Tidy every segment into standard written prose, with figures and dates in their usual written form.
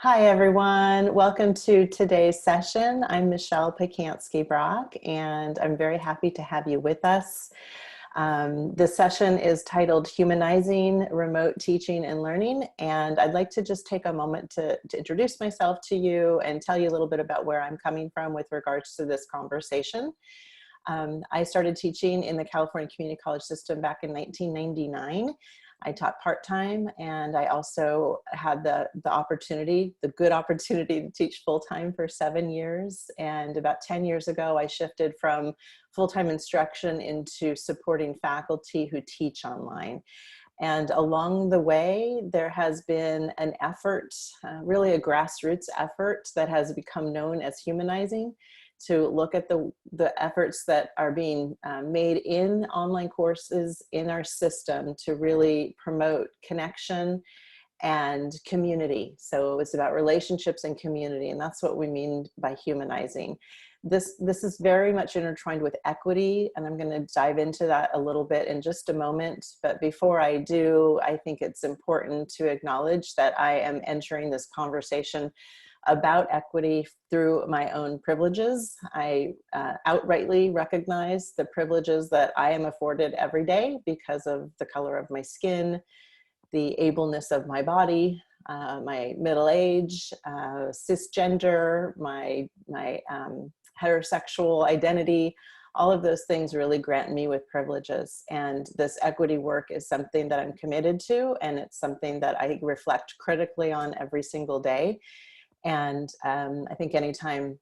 Hi, everyone. Welcome to today's session. I'm Michelle Pacansky-Brock, and I'm very happy to have you with us. This session is titled Humanizing Remote Teaching and Learning, and I'd like to just take a moment to introduce myself to you and tell you a little bit about where I'm coming from with regards to this conversation. I started teaching in the California Community College system back in 1999. I taught part-time, and I also had the good opportunity to teach full-time for 7 years. And about 10 years ago, I shifted from full-time instruction into supporting faculty who teach online. And along the way, there has been an effort, really a grassroots effort that has become known as Humanizing, to look at the efforts that are being made in online courses in our system to really promote connection and community. So it's about relationships and community, and that's what we mean by humanizing. This is very much intertwined with equity, and I'm going to dive into that a little bit in just a moment. But before I do, I think it's important to acknowledge that I am entering this conversation about equity through my own privileges. I outrightly recognize the privileges that I am afforded every day because of the color of my skin, the ableness of my body, my middle age, cisgender, my heterosexual identity. All of those things really grant me with privileges. And this equity work is something that I'm committed to, and it's something that I reflect critically on every single day. And I think anytime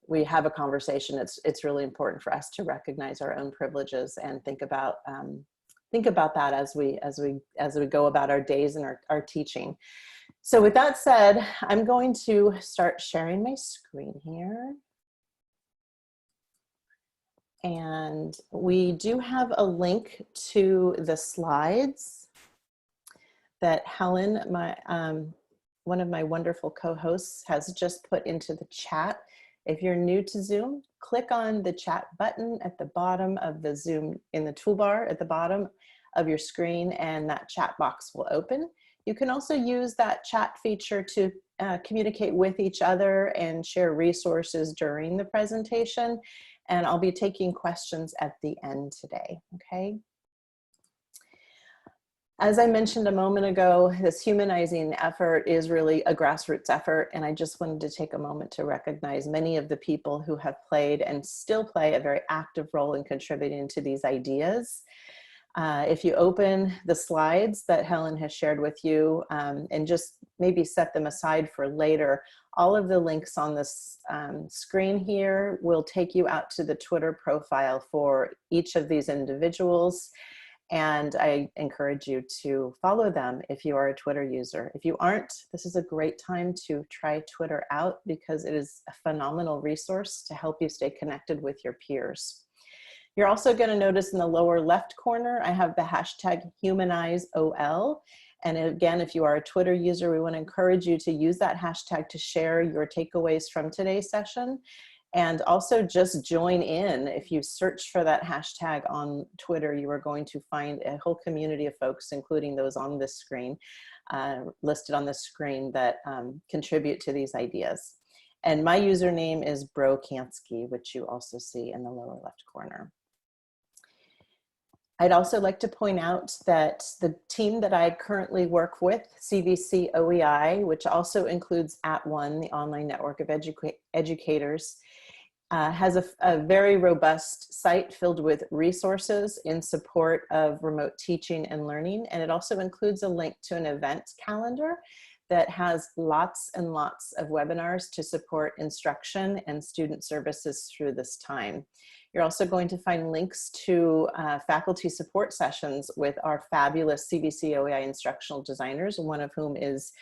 we have a conversation, it's really important for us to recognize our own privileges and think about that as we go about our days and our teaching. So with that said, I'm going to start sharing my screen here. And we do have a link to the slides that Helen, one of my wonderful co-hosts, has just put into the chat. If you're new to Zoom, click on the chat button at the bottom of the Zoom, in the toolbar at the bottom of your screen, and that chat box will open. You can also use that chat feature to communicate with each other and share resources during the presentation. And I'll be taking questions at the end today, okay? As I mentioned a moment ago, this humanizing effort is really a grassroots effort, and I just wanted to take a moment to recognize many of the people who have played and still play a very active role in contributing to these ideas. If you open the slides that Helen has shared with you and just maybe set them aside for later, all of the links on this screen here will take you out to the Twitter profile for each of these individuals. And I encourage you to follow them if you are a Twitter user. If you aren't, this is a great time to try Twitter out because it is a phenomenal resource to help you stay connected with your peers. You're also going to notice in the lower left corner, I have the hashtag HumanizeOL. And again, if you are a Twitter user, we want to encourage you to use that hashtag to share your takeaways from today's session. And also just join in. If you search for that hashtag on Twitter, you are going to find a whole community of folks, including those on this screen, listed on the screen, that contribute to these ideas. And my username is Brokansky, which you also see in the lower left corner. I'd also like to point out that the team that I currently work with, CVC OEI, which also includes @ONE, the online network of educators, has a very robust site filled with resources in support of remote teaching and learning. And it also includes a link to an event calendar that has lots and lots of webinars to support instruction and student services through this time. You're also going to find links to faculty support sessions with our fabulous CVC OEI instructional designers, one of whom is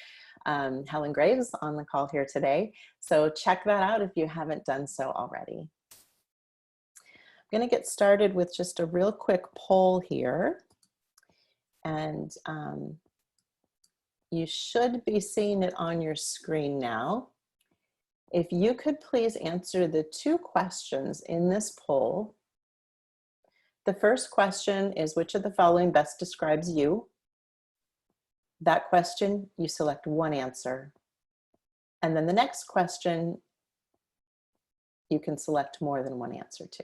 Helen Graves on the call here today. So check that out if you haven't done so already. I'm going to get started with just a real quick poll here. And you should be seeing it on your screen now. If you could please answer the 2 questions in this poll. The first question is, which of the following best describes you? That question, you select one answer. And then the next question, you can select more than one answer to.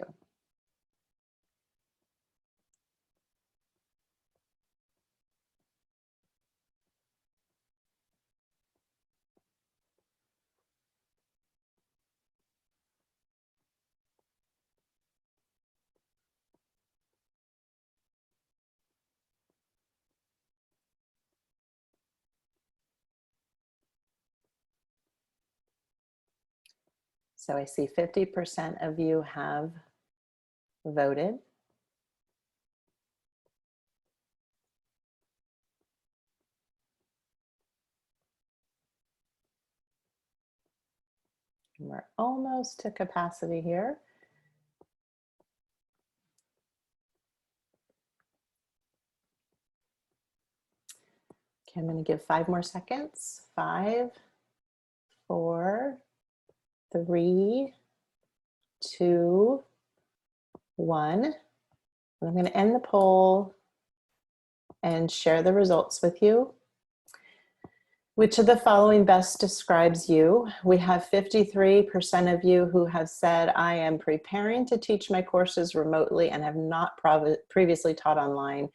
So I see 50% of you have voted. We're almost to capacity here. Okay, I'm going to give 5 more seconds. 5, 4, 3, 2, 1. And I'm going to end the poll and share the results with you. Which of the following best describes you? We have 53% of you who have said, I am preparing to teach my courses remotely and have not previously taught online,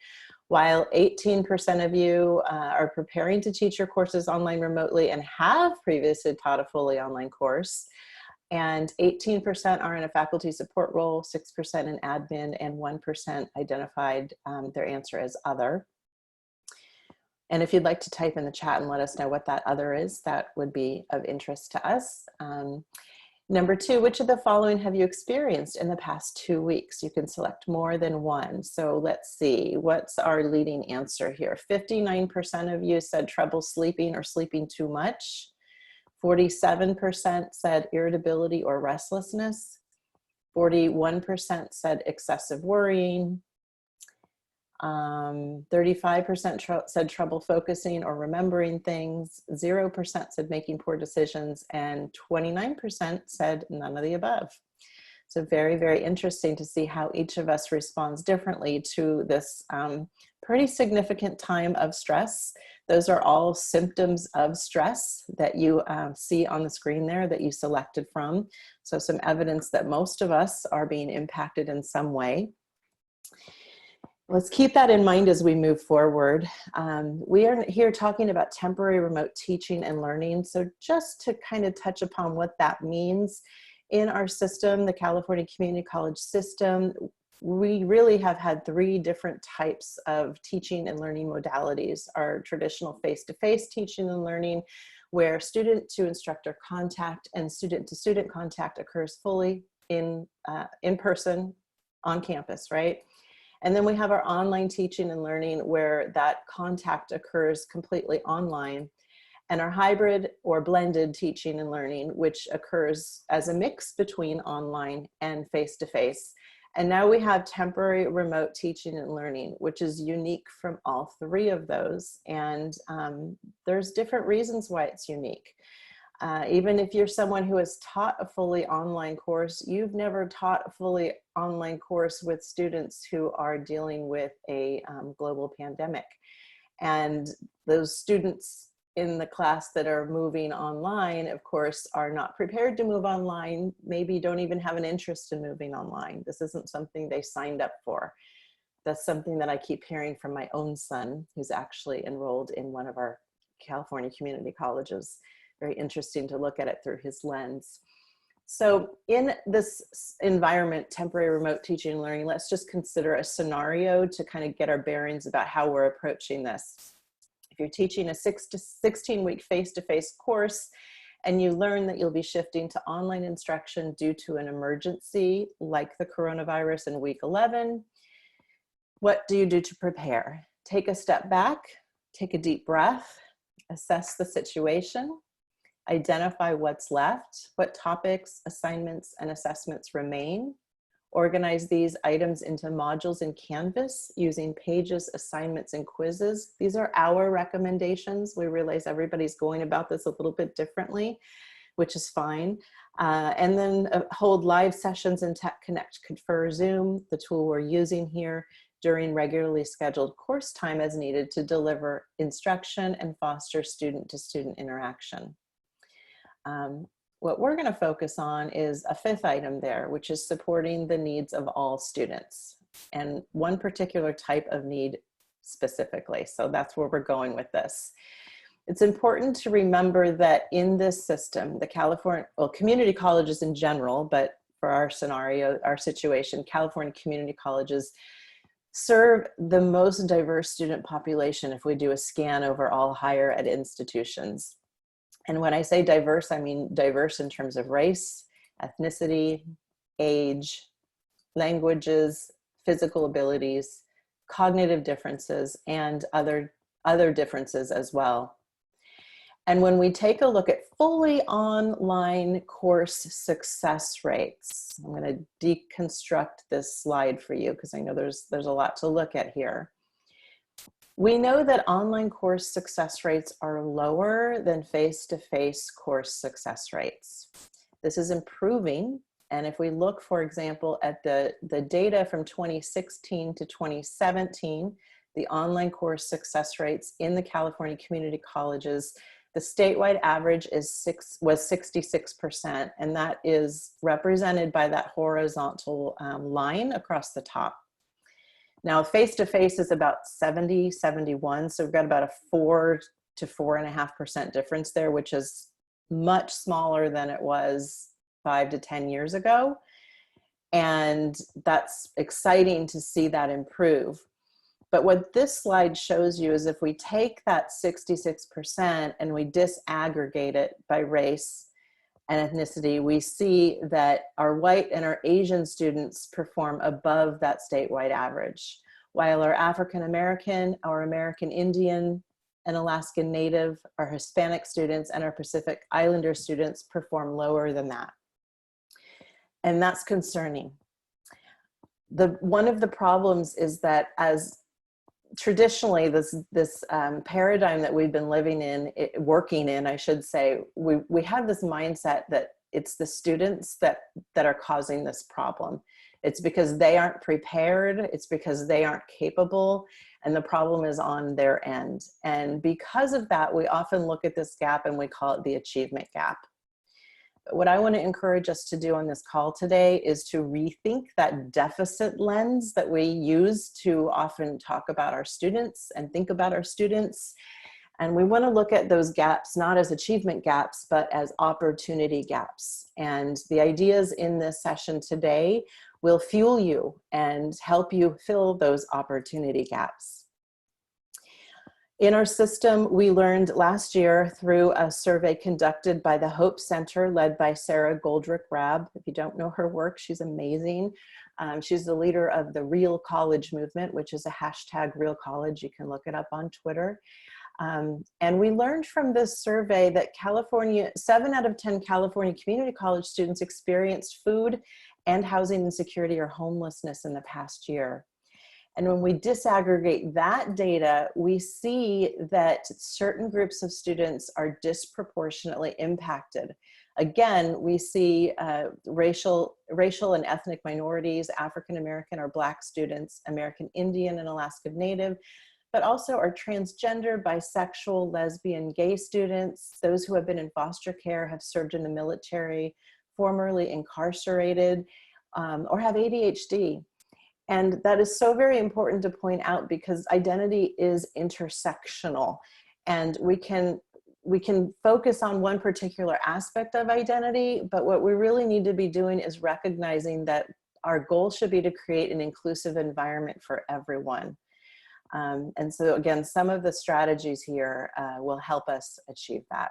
while 18% of you are preparing to teach your courses online remotely and have previously taught a fully online course. And 18% are in a faculty support role, 6% in admin, and 1% identified their answer as other. And if you'd like to type in the chat and let us know what that other is, that would be of interest to us. Number 2, which of the following have you experienced in the past 2 weeks? You can select more than one. So let's see, what's our leading answer here? 59% of you said trouble sleeping or sleeping too much. 47% said irritability or restlessness. 41% said excessive worrying. 35% said trouble focusing or remembering things, 0% said making poor decisions, and 29% said none of the above. So very, very interesting to see how each of us responds differently to this pretty significant time of stress. Those are all symptoms of stress that you see on the screen there that you selected from. So some evidence that most of us are being impacted in some way. Let's keep that in mind as we move forward. We are here talking about temporary remote teaching and learning. So just to kind of touch upon what that means in our system, the California Community College system, we really have had 3 different types of teaching and learning modalities. Our traditional face-to-face teaching and learning, where student to instructor contact and student to student contact occurs fully in person on campus, right? And then we have our online teaching and learning where that contact occurs completely online, and our hybrid or blended teaching and learning, which occurs as a mix between online and face-to-face. And now we have temporary remote teaching and learning, which is unique from all 3 of those. And there's different reasons why it's unique. Even if you're someone who has taught a fully online course, you've never taught a fully online course with students who are dealing with a global pandemic. And those students in the class that are moving online, of course, are not prepared to move online, maybe don't even have an interest in moving online. This isn't something they signed up for. That's something that I keep hearing from my own son, who's actually enrolled in one of our California community colleges. Very interesting to look at it through his lens. So in this environment, temporary remote teaching and learning, let's just consider a scenario to kind of get our bearings about how we're approaching this. If you're teaching a 6 to 16-week face-to-face course and you learn that you'll be shifting to online instruction due to an emergency like the coronavirus in week 11, what do you do to prepare? Take a step back, take a deep breath, assess the situation, identify what's left, what topics, assignments, and assessments remain. Organize these items into modules in Canvas using pages, assignments, and quizzes. These are our recommendations. We realize everybody's going about this a little bit differently, which is fine. And then hold live sessions in Tech Connect, Confer, Zoom, the tool we're using here, during regularly scheduled course time as needed to deliver instruction and foster student-to-student interaction. What we're going to focus on is a fifth item there, which is supporting the needs of all students, and one particular type of need specifically. So that's where we're going with this. It's important to remember that in this system, the California, well, community colleges in general, but for our scenario, our situation, California community colleges serve the most diverse student population if we do a scan over all higher ed institutions. And when I say diverse, I mean diverse in terms of race, ethnicity, age, languages, physical abilities, cognitive differences, and other differences as well. And when we take a look at fully online course success rates, I'm going to deconstruct this slide for you because I know there's a lot to look at here. We know that online course success rates are lower than face-to-face course success rates. This is improving, and if we look, for example, at the data from 2016 to 2017, the online course success rates in the California community colleges, the statewide average was 66%, and that is represented by that horizontal line across the top. Now, face-to-face is about 70, 71, so we've got about a 4 to 4.5% difference there, which is much smaller than it was 5 to 10 years ago. And that's exciting to see that improve. But what this slide shows you is if we take that 66% and we disaggregate it by race and ethnicity, we see that our white and our Asian students perform above that statewide average, while our African American, our American Indian, and Alaskan Native, our Hispanic students, and our Pacific Islander students perform lower than that. And that's concerning. One of the problems is that as traditionally this paradigm that we've been living in, working in, I should say, we have this mindset that it's the students that are causing this problem. It's because they aren't prepared, it's because they aren't capable, and the problem is on their end. And because of that, we often look at this gap and we call it the achievement gap. What I want to encourage us to do on this call today is to rethink that deficit lens that we use to often talk about our students and think about our students. And we want to look at those gaps not as achievement gaps, but as opportunity gaps. And the ideas in this session today will fuel you and help you fill those opportunity gaps. In our system, we learned last year through a survey conducted by the Hope Center led by Sarah Goldrick-Rab. If you don't know her work, she's amazing. She's the leader of the Real College movement, which is a hashtag Real College. You can look it up on Twitter. And we learned from this survey that 7 out of 10 California community college students experienced food and housing insecurity or homelessness in the past year. And when we disaggregate that data, we see that certain groups of students are disproportionately impacted. Again, we see racial and ethnic minorities, African American or Black students, American Indian and Alaskan Native, but also our transgender, bisexual, lesbian, gay students, those who have been in foster care, have served in the military, formerly incarcerated, or have ADHD. And that is so very important to point out because identity is intersectional, and we can focus on one particular aspect of identity, but what we really need to be doing is recognizing that our goal should be to create an inclusive environment for everyone. And so again, some of the strategies here will help us achieve that.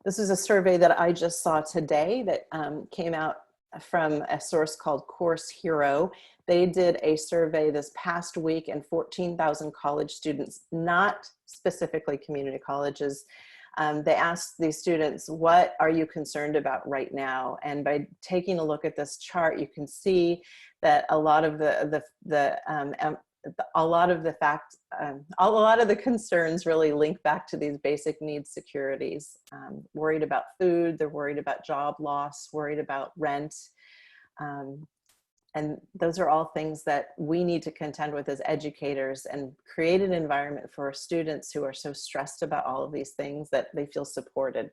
This is a survey that I just saw today that came out from a source called Course Hero. They did a survey this past week and 14,000 college students, not specifically community colleges. They asked these students, what are you concerned about right now? And by taking a look at this chart, you can see that a lot of the concerns really link back to these basic needs securities. Worried about food, they're worried about job loss, worried about rent, And those are all things that we need to contend with as educators, and create an environment for students who are so stressed about all of these things that they feel supported.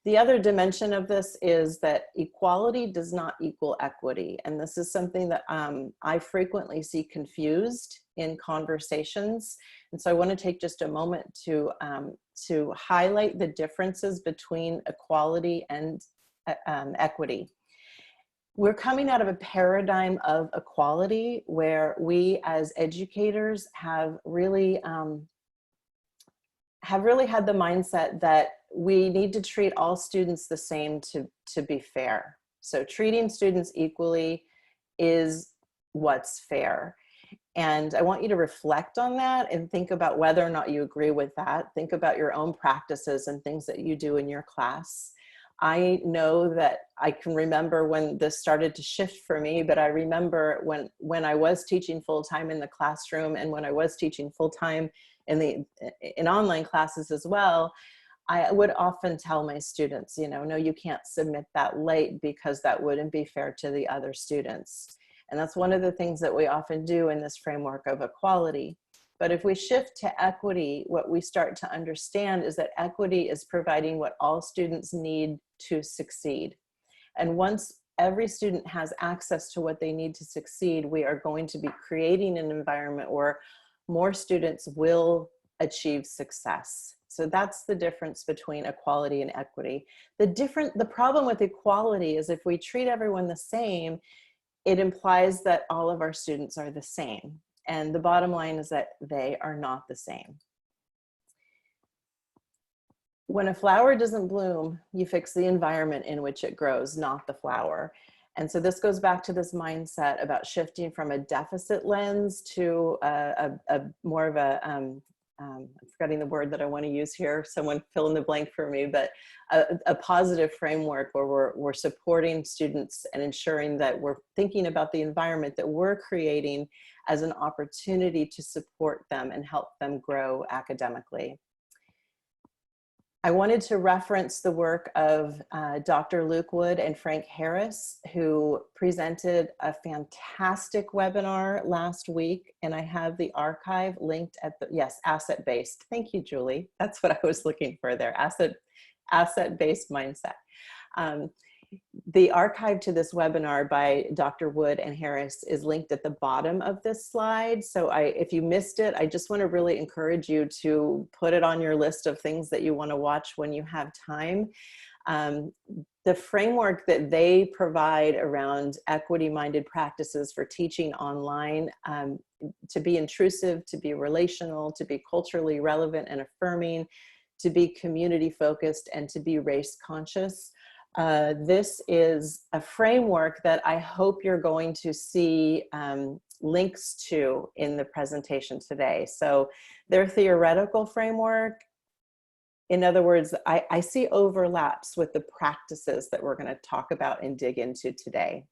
The other dimension of this is that equality does not equal equity. And this is something that I frequently see confused in conversations. And so I want to take just a moment to highlight the differences between equality and equity. We're coming out of a paradigm of equality where we as educators have really had the mindset that we need to treat all students the same to be fair. So treating students equally is what's fair. And I want you to reflect on that and think about whether or not you agree with that. Think about your own practices and things that you do in your class. I know that I can remember when this started to shift for me, but I remember when I was teaching full-time in the classroom, and when I was teaching full-time in online classes as well, I would often tell my students, you know, no, you can't submit that late because that wouldn't be fair to the other students. And that's one of the things that we often do in this framework of equality. But if we shift to equity, what we start to understand is that equity is providing what all students need to succeed. And once every student has access to what they need to succeed, we are going to be creating an environment where more students will achieve success. So that's the difference between equality and equity. The problem with equality is if we treat everyone the same, it implies that all of our students are the same. And the bottom line is that they are not the same. When a flower doesn't bloom, you fix the environment in which it grows, not the flower. And so this goes back to this mindset about shifting from a deficit lens to a more of a, I'm forgetting the word that I want to use here, someone fill in the blank for me, but a positive framework where we're supporting students and ensuring that we're thinking about the environment that we're creating as an opportunity to support them and help them grow academically. I wanted to reference the work of Dr. Luke Wood and Frank Harris, who presented a fantastic webinar last week, and I have the archive linked at the, yes, asset-based. Thank you, Julie. That's what I was looking for there, asset-based mindset. The archive to this webinar by Dr. Wood and Harris is linked at the bottom of this slide. So if you missed it, I just want to really encourage you to put it on your list of things that you want to watch when you have time. The framework that they provide around equity-minded practices for teaching online, to be intrusive, to be relational, to be culturally relevant and affirming, to be community-focused, and to be race-conscious. This is a framework that I hope you're going to see links to in the presentation today. So their theoretical framework, in other words, I see overlaps with the practices that we're going to talk about and dig into today.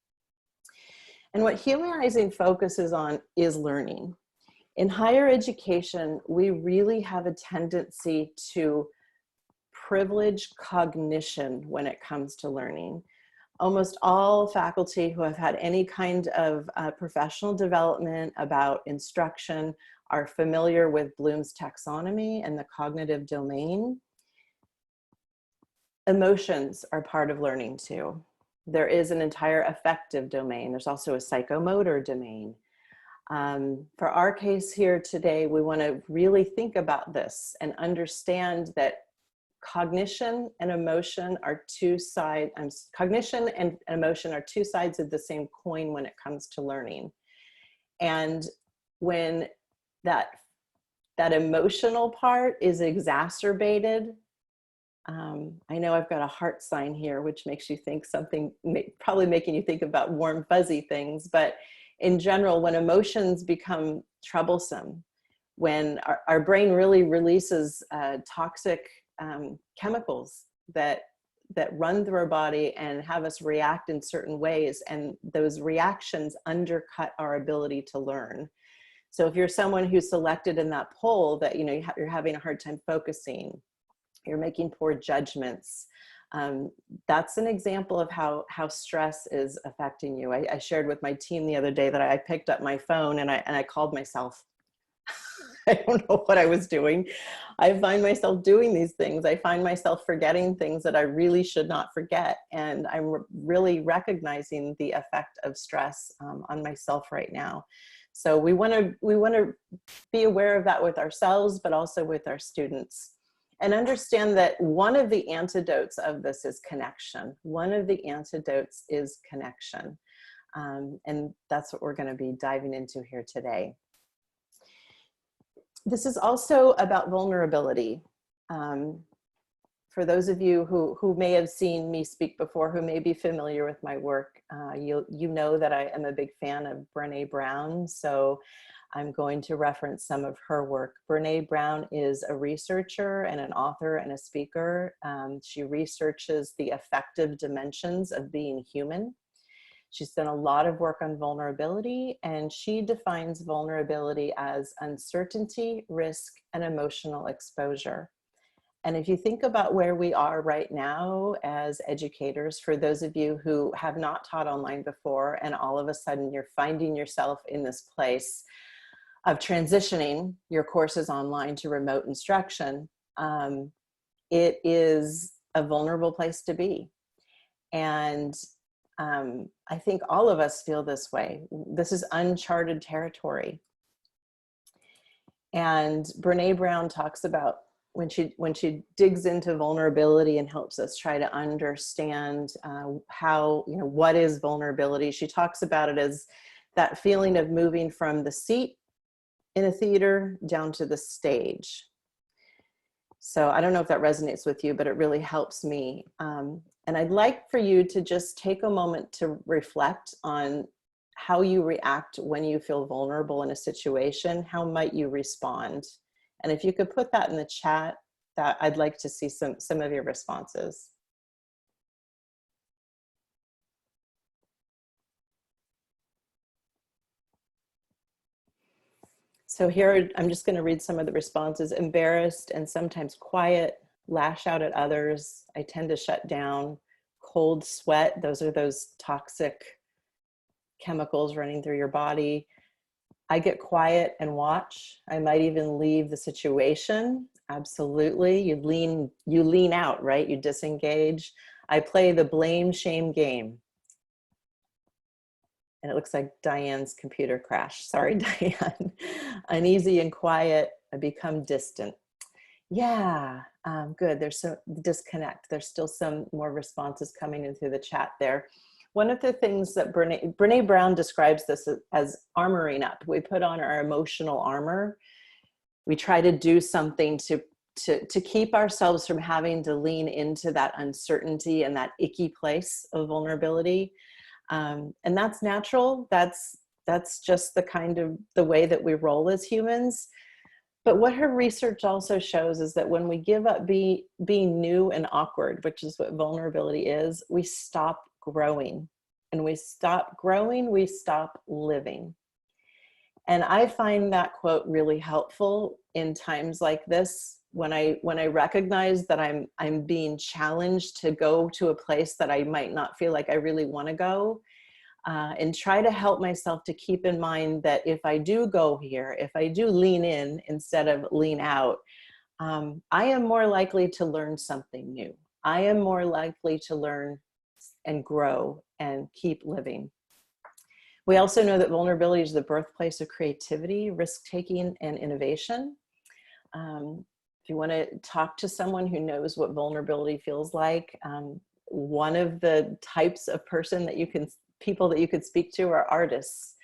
And what Humanizing focuses on is learning. In higher education, we really have a tendency to privilege cognition when it comes to learning. Almost all faculty who have had any kind of professional development about instruction are familiar with Bloom's taxonomy and the cognitive domain. Emotions are part of learning too. There is an entire affective domain. There's also a psychomotor domain. For our case here today, we want to really think about this and understand that cognition and emotion are two sides. Cognition and emotion are two sides of the same coin when it comes to learning. And when that emotional part is exacerbated, I know I've got a heart sign here, which makes you think something, probably making you think about warm, fuzzy things. But in general, when emotions become troublesome, when our brain really releases toxic chemicals that run through our body and have us react in certain ways, and those reactions undercut our ability to learn. So if you're someone who's selected in that poll that, you know, you're having a hard time focusing, you're making poor judgments, That's an example of how stress is affecting you. I shared with my team the other day that I picked up my phone and I called myself. I don't know what I was doing. I find myself doing these things. I find myself forgetting things that I really should not forget. And I'm really recognizing the effect of stress on myself right now. So we want to be aware of that with ourselves, but also with our students. And understand that one of the antidotes of this is connection. One of the antidotes is connection. And that's what we're going to be diving into here today. This is also about vulnerability. For those of you who may have seen me speak before, who may be familiar with my work, you know that I am a big fan of Brené Brown. So I'm going to reference some of her work. Brené Brown is a researcher and an author and a speaker. She researches the affective dimensions of being human. She's done a lot of work on vulnerability, and she defines vulnerability as uncertainty, risk, and emotional exposure. And if you think about where we are right now as educators, for those of you who have not taught online before, and all of a sudden you're finding yourself in this place of transitioning your courses online to remote instruction, it is a vulnerable place to be. And I think all of us feel this way. This is uncharted territory. And Brené Brown talks about when she digs into vulnerability and helps us try to understand how, what is vulnerability. She talks about it as that feeling of moving from the seat in a theater down to the stage. So I don't know if that resonates with you, but it really helps me. And I'd like for you to just take a moment to reflect on how you react when you feel vulnerable in a situation. How might you respond? And if you could put that in the chat, that I'd like to see some of your responses. So here, I'm just going to read some of the responses. Embarrassed and sometimes quiet, lash out at others. I tend to shut down. Cold sweat, those are those toxic chemicals running through your body. I get quiet and watch. I might even leave the situation. Absolutely. You lean out, right? You disengage. I play the blame shame game. And it looks like Diane's computer crashed. Sorry, Diane. Uneasy and quiet, I become distant. Yeah, good. There's some disconnect. There's still some more responses coming in through the chat there. One of the things that Brené Brown describes this as armoring up. We put on our emotional armor. We try to do something to keep ourselves from having to lean into that uncertainty and that icky place of vulnerability. And that's natural. That's just the way that we roll as humans. But what her research also shows is that when we give up being new and awkward, which is what vulnerability is, we stop growing. And we stop growing, we stop living. And I find that quote really helpful in times like this, when I recognize that I'm being challenged to go to a place that I might not feel like I really want to go, and try to help myself to keep in mind that if I do go here, if I do lean in instead of lean out, I am more likely to learn something new. I am more likely to learn and grow and keep living. We also know that vulnerability is the birthplace of creativity, risk-taking, and innovation. If you want to talk to someone who knows what vulnerability feels like, one of the types of people that you could speak to are artists.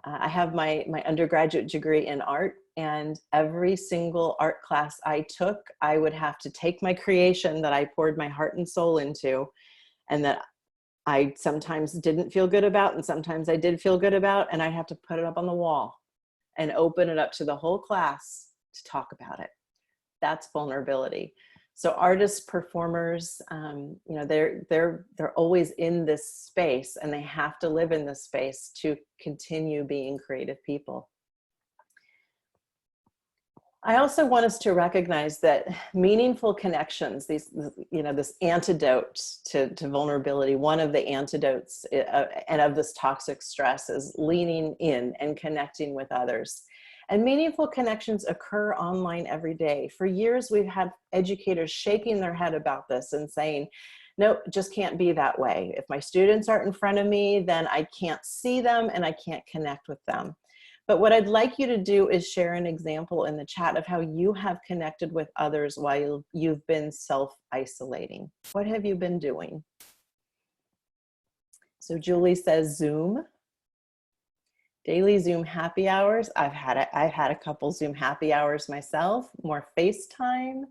I have my undergraduate degree in art, and every single art class I took, I would have to take my creation that I poured my heart and soul into, and that I sometimes didn't feel good about, and sometimes I did feel good about, and I have to put it up on the wall and open it up to the whole class to talk about it. That's vulnerability. So artists, performers, they're always in this space, and they have to live in this space to continue being creative people. I also want us to recognize that meaningful connections, this antidote to vulnerability, one of the antidotes and of this toxic stress is leaning in and connecting with others. And meaningful connections occur online every day. For years, we've had educators shaking their head about this and saying, no, it just can't be that way. If my students aren't in front of me, then I can't see them and I can't connect with them. But what I'd like you to do is share an example in the chat of how you have connected with others while you've been self-isolating. What have you been doing? So Julie says Zoom. Daily Zoom happy hours. I've had a couple Zoom happy hours myself. More FaceTime.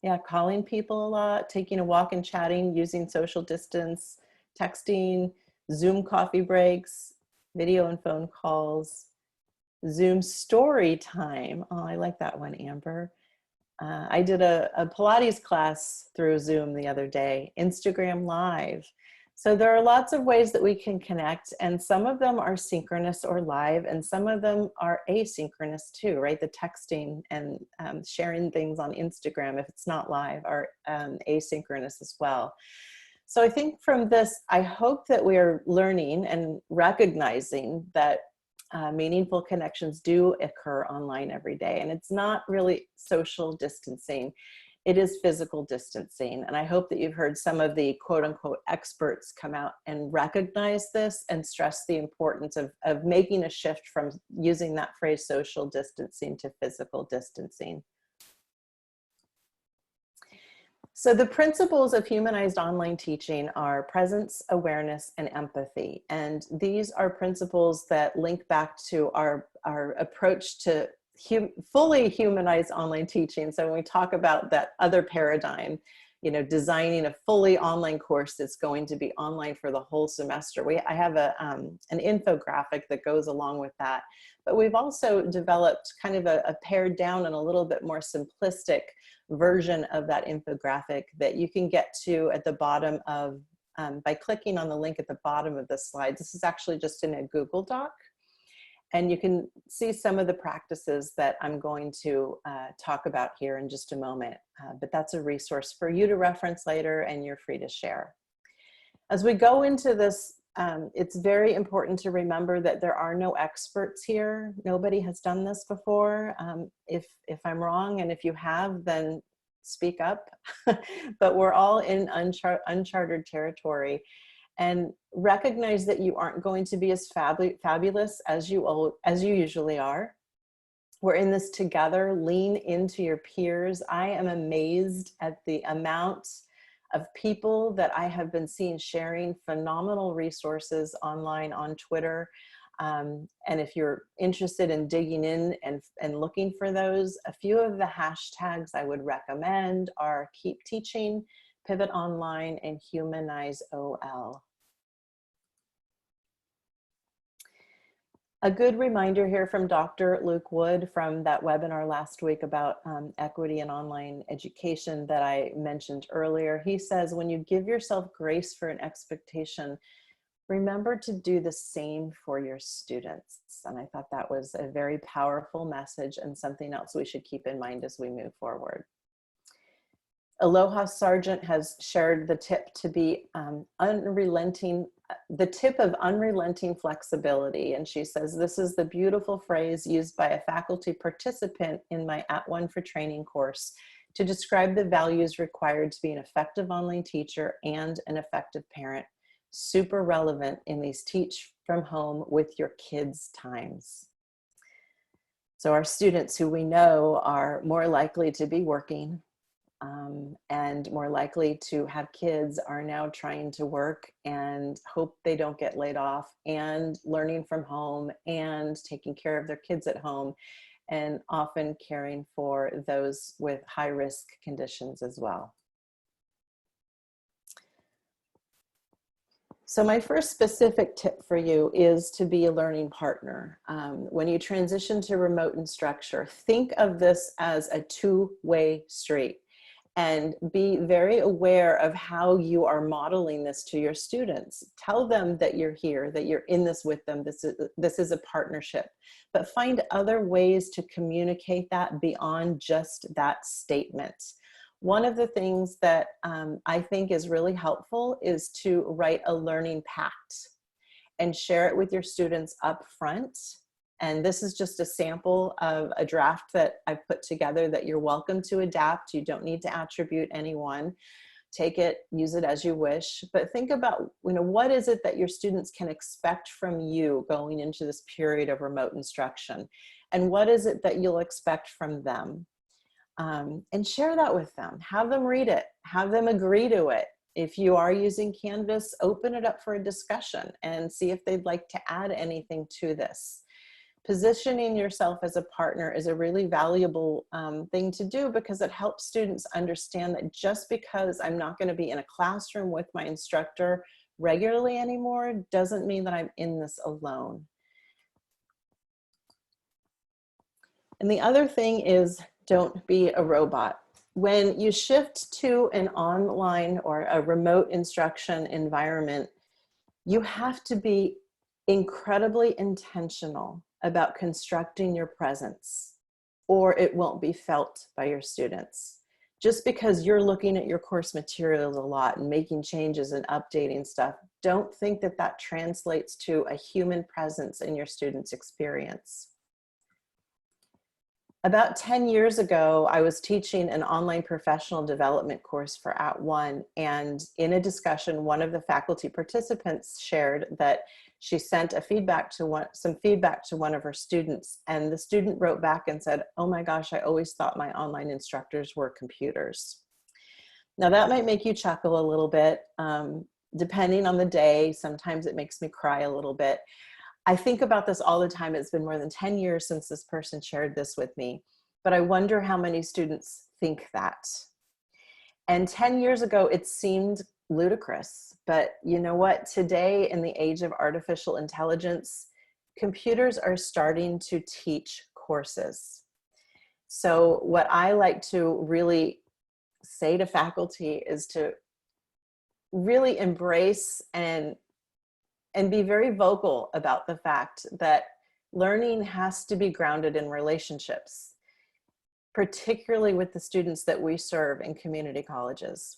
Yeah, calling people a lot, taking a walk and chatting, using social distance, texting, Zoom coffee breaks, video and phone calls, Zoom story time. Oh, I like that one, Amber. I did a Pilates class through Zoom the other day, Instagram Live. So there are lots of ways that we can connect, and some of them are synchronous or live, and some of them are asynchronous too, right? The texting and sharing things on Instagram, if it's not live, are asynchronous as well. So I think from this, I hope that we are learning and recognizing that meaningful connections do occur online every day. And it's not really social distancing. It is physical distancing. And I hope that you've heard some of the quote unquote experts come out and recognize this and stress the importance of making a shift from using that phrase social distancing to physical distancing. So the principles of humanized online teaching are presence, awareness, and empathy. And these are principles that link back to our approach to fully humanized online teaching. So when we talk about that other paradigm, designing a fully online course that's going to be online for the whole semester. I have an infographic that goes along with that. But we've also developed kind of a pared down and a little bit more simplistic version of that infographic that you can get to at the bottom of, by clicking on the link at the bottom of the slide. This is actually just in a Google Doc. And you can see some of the practices that I'm going to talk about here in just a moment. But that's a resource for you to reference later, and you're free to share. As we go into this, it's very important to remember that there are no experts here. Nobody has done this before. If I'm wrong, and if you have, then speak up. But we're all in uncharted territory. And recognize that you aren't going to be as fabulous as you usually are. We're in this together. Lean into your peers. I am amazed at the amount of people that I have been seeing sharing phenomenal resources online on Twitter. And if you're interested in digging in and looking for those, a few of the hashtags I would recommend are Keep Teaching, Pivot Online, and Humanize OL. A good reminder here from Dr. Luke Wood from that webinar last week about equity in online education that I mentioned earlier. He says, when you give yourself grace for an expectation, remember to do the same for your students. And I thought that was a very powerful message and something else we should keep in mind as we move forward. Aloha Sargent has shared the tip to be the tip of unrelenting flexibility. And she says, this is the beautiful phrase used by a faculty participant in my At One for Training course to describe the values required to be an effective online teacher and an effective parent. Super relevant in these teach from home with your kids' times. So our students, who we know are more likely to be working, and more likely to have kids, are now trying to work and hope they don't get laid off, and learning from home and taking care of their kids at home, and often caring for those with high-risk conditions as well. So my first specific tip for you is to be a learning partner. When you transition to remote instruction, think of this as a two-way street. And be very aware of how you are modeling this to your students. Tell them that you're here, that you're in this with them. This is a partnership, but find other ways to communicate that beyond just that statement. One of the things that I think is really helpful is to write a learning pact and share it with your students up front. And this is just a sample of a draft that I've put together that you're welcome to adapt. You don't need to attribute anyone. Take it, use it as you wish, but think about, what is it that your students can expect from you going into this period of remote instruction? And what is it that you'll expect from them? And share that with them. Have them read it. Have them agree to it. If you are using Canvas, open it up for a discussion and see if they'd like to add anything to this. Positioning yourself as a partner is a really valuable thing to do, because it helps students understand that just because I'm not going to be in a classroom with my instructor regularly anymore doesn't mean that I'm in this alone. And the other thing is, don't be a robot. When you shift to an online or a remote instruction environment, you have to be incredibly intentional about constructing your presence, or it won't be felt by your students. Just because you're looking at your course materials a lot and making changes and updating stuff, don't think that that translates to a human presence in your students' experience. About 10 years ago, I was teaching an online professional development course for @ONE, and in a discussion, one of the faculty participants shared that she sent some feedback to one of her students, and the student wrote back and said, "Oh my gosh, I always thought my online instructors were computers." Now that might make you chuckle a little bit, depending on the day. Sometimes it makes me cry a little bit. I think about this all the time. It's been more than 10 years since this person shared this with me, but I wonder how many students think that. And 10 years ago, it seemed ludicrous, but you know what? Today, in the age of artificial intelligence, computers are starting to teach courses. So what I like to really say to faculty is to really embrace and be very vocal about the fact that learning has to be grounded in relationships, particularly with the students that we serve in community colleges.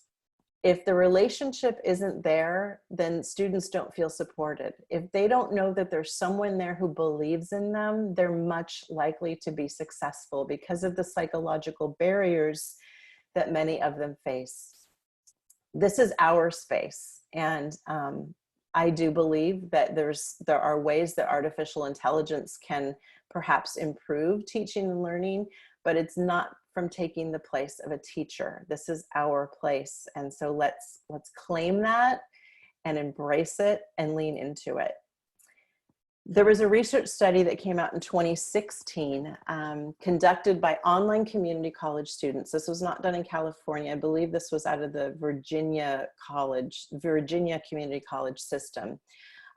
If the relationship isn't there, then students don't feel supported. If they don't know that there's someone there who believes in them, they're much likely to be successful because of the psychological barriers that many of them face. This is our space, and I do believe that there are ways that artificial intelligence can perhaps improve teaching and learning, but it's not from taking the place of a teacher. This is our place. And so let's claim that and embrace it and lean into it. There was a research study that came out in 2016 conducted by online community college students. This was not done in California. I believe this was out of the Virginia Community College system.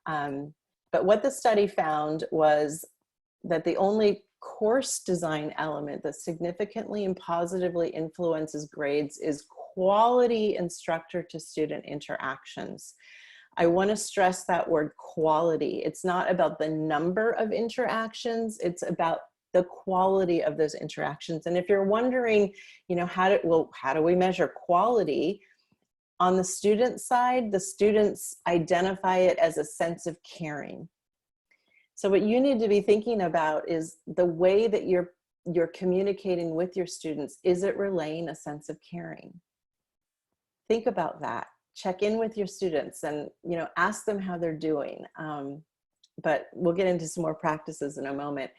But what the study found was that the only course design element that significantly and positively influences grades is quality instructor to student interactions. I want to stress that word quality. It's not about the number of interactions, it's about the quality of those interactions. And if you're wondering, how do we measure quality? On the student side, the students identify it as a sense of caring. So what you need to be thinking about is the way that you're communicating with your students. Is it relaying a sense of caring? Think about that. Check in with your students and ask them how they're doing. But we'll get into some more practices in a moment.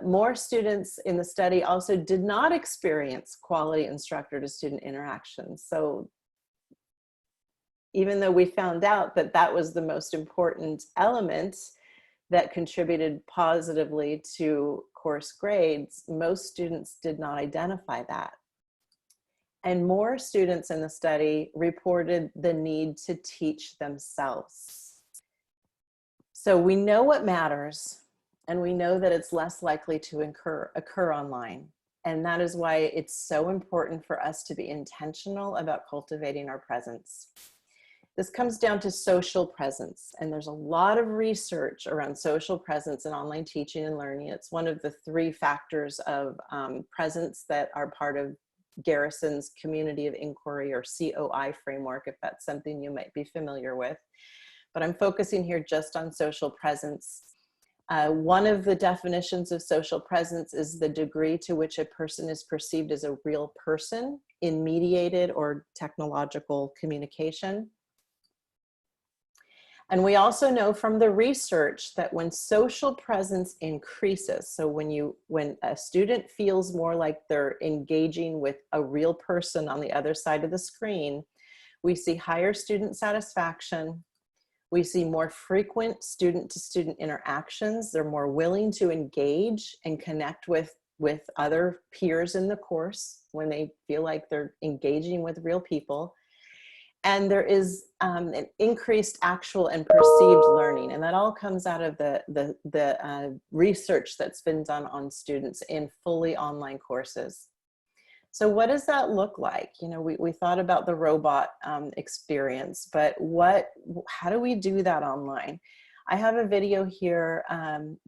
More students in the study also did not experience quality instructor to student interactions. So even though we found out that that was the most important element that contributed positively to course grades, most students did not identify that. And more students in the study reported the need to teach themselves. So we know what matters, and we know that it's less likely to occur online. And that is why it's so important for us to be intentional about cultivating our presence. This comes down to social presence, and there's a lot of research around social presence in online teaching and learning. It's one of the 3 factors of presence that are part of Garrison's Community of Inquiry, or COI framework, if that's something you might be familiar with. But I'm focusing here just on social presence. One of the definitions of social presence is the degree to which a person is perceived as a real person in mediated or technological communication. And we also know from the research that when social presence increases, so when a student feels more like they're engaging with a real person on the other side of the screen, we see higher student satisfaction. We see more frequent student-to-student interactions. They're more willing to engage and connect with other peers in the course when they feel like they're engaging with real people. And there is an increased actual and perceived learning. And that all comes out of the research that's been done on students in fully online courses. So what does that look like? You know, we thought about the robot experience, but how do we do that online? I have a video here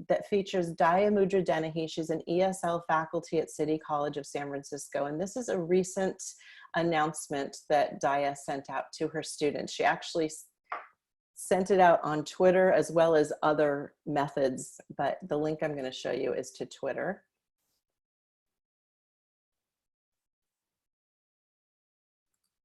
that features Daya Mudra-Dennehy. She's an ESL faculty at City College of San Francisco. And this is a recent announcement that Daya sent out to her students. She actually sent it out on Twitter as well as other methods, but the link I'm going to show you is to Twitter.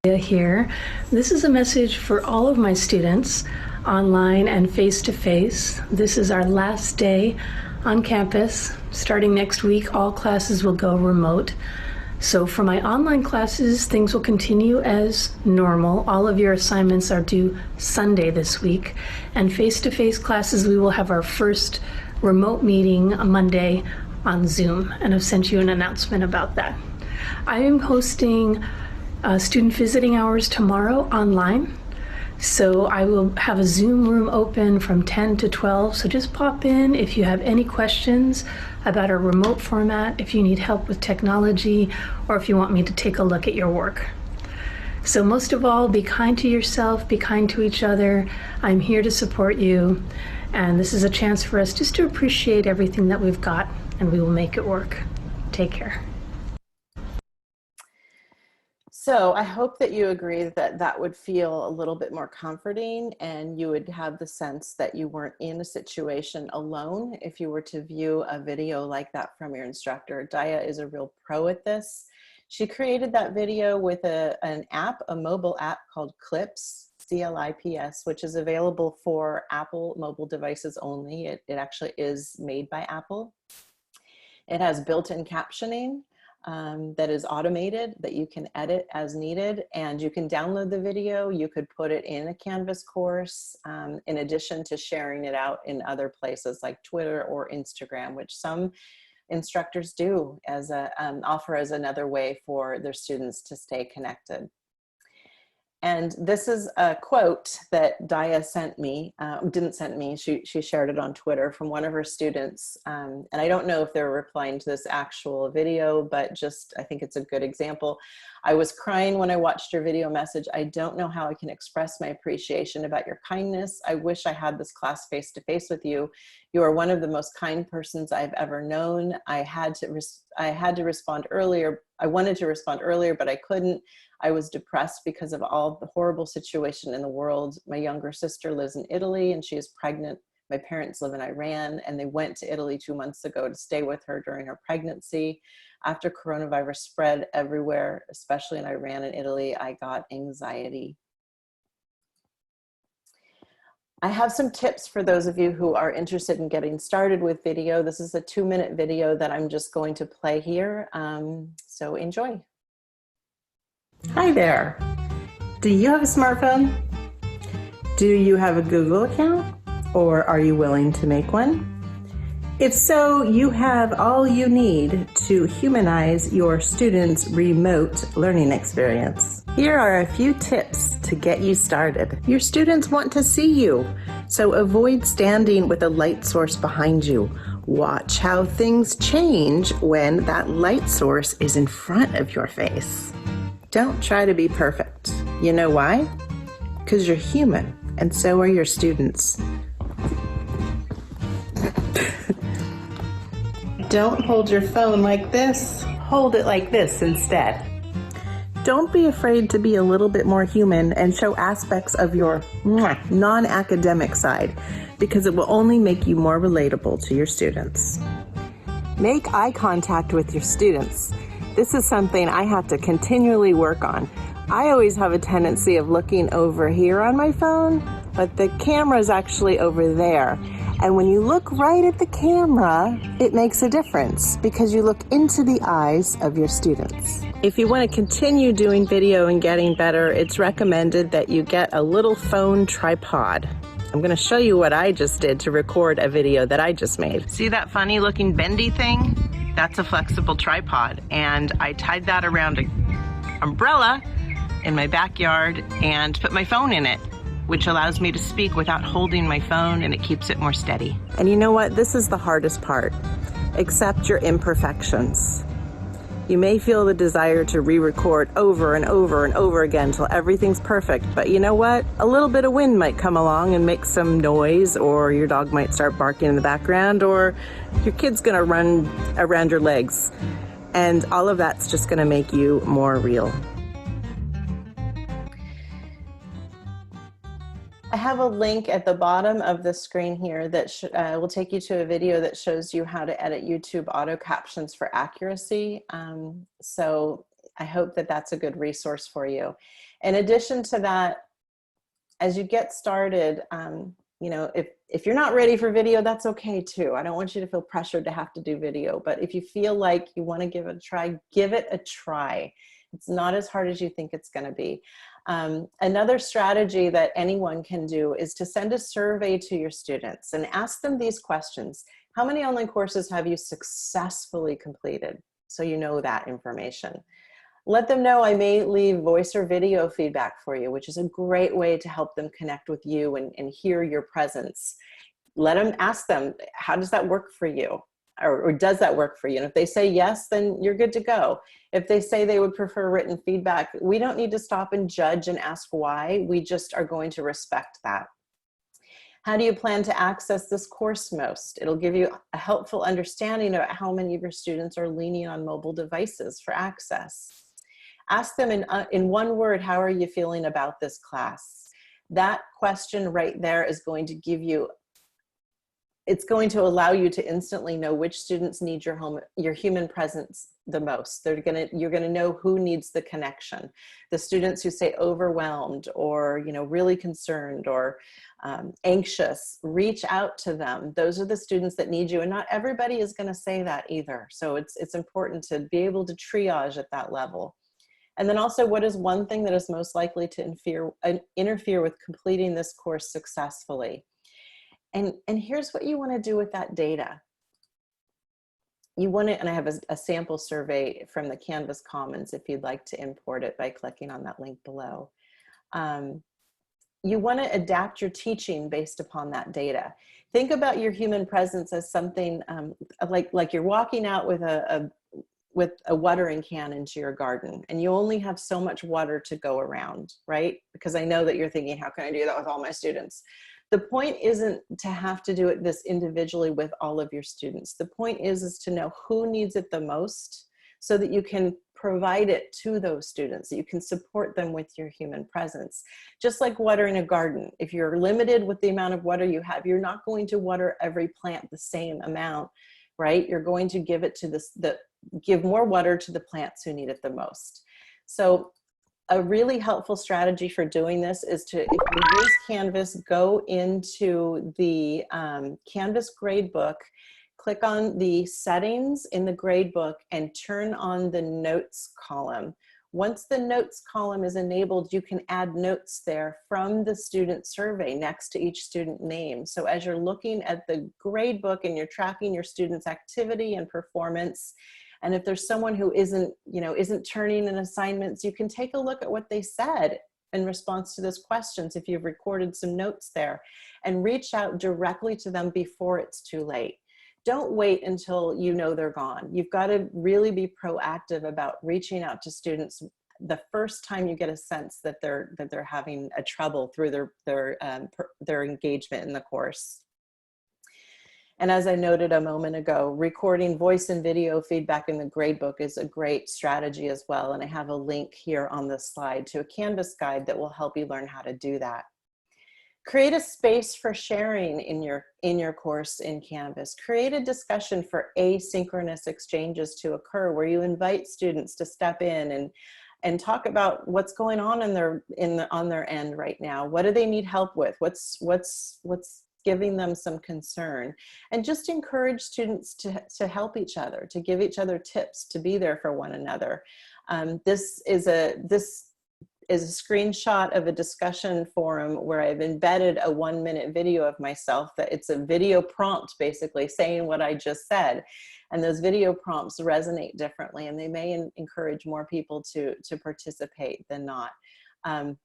Here. This is a message for all of my students, online and face-to-face. This is our last day on campus. Starting next week, all classes will go remote. So for my online classes, things will continue as normal. All of your assignments are due Sunday this week. And face-to-face classes, we will have our first remote meeting on Monday on Zoom. And I've sent you an announcement about that. I am hosting student visiting hours tomorrow online. So I will have a Zoom room open from 10 to 12. So just pop in if you have any questions about our remote format, if you need help with technology, or if you want me to take a look at your work. So most of all, be kind to yourself, be kind to each other. I'm here to support you. And this is a chance for us just to appreciate everything that we've got, and we will make it work. Take care. So I hope that you agree that that would feel a little bit more comforting, and you would have the sense that you weren't in a situation alone if you were to view a video like that from your instructor. Daya is a real pro at this. She created that video with an app, a mobile app called Clips, C-L-I-P-S, which is available for Apple mobile devices only. It actually is made by Apple. It has built-in captioning. That is automated, that you can edit as needed, and you can download the video. You could put it in a Canvas course in addition to sharing it out in other places like Twitter or Instagram, which some instructors do as offer as another way for their students to stay connected. And this is a quote that Daya she shared it on Twitter from one of her students. And I don't know if they're replying to this actual video, but I think it's a good example. I was crying when I watched your video message. I don't know how I can express my appreciation about your kindness. I wish I had this class face-to-face with you. You are one of the most kind persons I've ever known. I had to respond earlier. I wanted to respond earlier, but I couldn't. I was depressed because of all the horrible situation in the world. My younger sister lives in Italy and she is pregnant. My parents live in Iran and they went to Italy 2 months ago to stay with her during her pregnancy. After coronavirus spread everywhere, especially in Iran and Italy, I got anxiety. I have some tips for those of you who are interested in getting started with video. This is a 2-minute video that I'm just going to play here. So enjoy. Hi there. Do you have a smartphone? Do you have a Google account? Or are you willing to make one? If so, you have all you need to humanize your students' remote learning experience. Here are a few tips to get you started. Your students want to see you, so avoid standing with a light source behind you. Watch how things change when that light source is in front of your face. Don't try to be perfect. You know why? Because you're human, and so are your students. Don't hold your phone like this. Hold it like this instead. Don't be afraid to be a little bit more human and show aspects of your non-academic side, because it will only make you more relatable to your students. Make eye contact with your students. This is something I have to continually work on. I always have a tendency of looking over here on my phone, but the camera is actually over there. And when you look right at the camera, it makes a difference because you look into the eyes of your students. If you want to continue doing video and getting better, it's recommended that you get a little phone tripod. I'm going to show you what I just did to record a video that I just made. See that funny looking bendy thing? That's a flexible tripod. And I tied that around an umbrella in my backyard and put my phone in it, which allows me to speak without holding my phone, and it keeps it more steady. And you know what? This is the hardest part. Accept your imperfections. You may feel the desire to re-record over and over and over again until everything's perfect, but you know what? A little bit of wind might come along and make some noise, or your dog might start barking in the background, or your kid's gonna run around your legs. And all of that's just gonna make you more real. I have a link at the bottom of the screen here that will take you to a video that shows you how to edit YouTube auto captions for accuracy. So I hope that that's a good resource for you. In addition to that, as you get started, you know, if you're not ready for video, that's okay too. I don't want you to feel pressured to have to do video, but if you feel like you want to give it a try, give it a try. It's not as hard as you think it's going to be. Another strategy that anyone can do is to send a survey to your students and ask them these questions. How many online courses have you successfully completed? So you know that information. Let them know I may leave voice or video feedback for you, which is a great way to help them connect with you and hear your presence. Let them ask them, how does that work for you? Or does that work for you? And if they say yes, then you're good to go. If they say they would prefer written feedback, we don't need to stop and judge and ask why. We just are going to respect that. How do you plan to access this course most? It'll give you a helpful understanding about how many of your students are leaning on mobile devices for access. Ask them in one word, how are you feeling about this class? That question right there is going to give you, it's going to allow you to instantly know which students need your human presence the most. You're gonna know who needs the connection. The students who say overwhelmed or really concerned or anxious, reach out to them. Those are the students that need you, and not everybody is gonna say that either. So it's important to be able to triage at that level. And then also, what is one thing that is most likely to interfere with completing this course successfully? And here's what you want to do with that data. You want to, and I have a sample survey from the Canvas Commons if you'd like to import it by clicking on that link below. You want to adapt your teaching based upon that data. Think about your human presence as something like you're walking out with a watering can into your garden, and you only have so much water to go around, right? Because I know that you're thinking, how can I do that with all my students? The point isn't to have to do it this individually with all of your students. The point is to know who needs it the most so that you can provide it to those students, that you can support them with your human presence. Just like watering a garden. If you're limited with the amount of water you have, you're not going to water every plant the same amount, right? You're going to give it to give more water to the plants who need it the most. So a really helpful strategy for doing this is to, if you use Canvas, go into the Canvas gradebook, click on the settings in the gradebook and turn on the notes column. Once the notes column is enabled, you can add notes there from the student survey next to each student name. So as you're looking at the gradebook and you're tracking your students' activity and performance, and if there's someone who isn't turning in assignments, you can take a look at what they said in response to those questions if you've recorded some notes there, and reach out directly to them before it's too late. don't wait until you know they're gone. You've got to really be proactive about reaching out to students the first time you get a sense that they're having a trouble through their engagement in the course. And as I noted a moment ago, recording voice and video feedback in the gradebook is a great strategy as well. And I have a link here on this slide to a Canvas guide that will help you learn how to do that. Create a space for sharing in your course in Canvas. Create a discussion for asynchronous exchanges to occur, where you invite students to step in and talk about what's going on on their end right now. What do they need help with? What's giving them some concern? And just encourage students to help each other, to give each other tips, to be there for one another. This is a screenshot of a discussion forum where I've embedded a 1-minute video of myself. That it's a video prompt basically saying what I just said. And those video prompts resonate differently, and they may encourage more people to participate than not.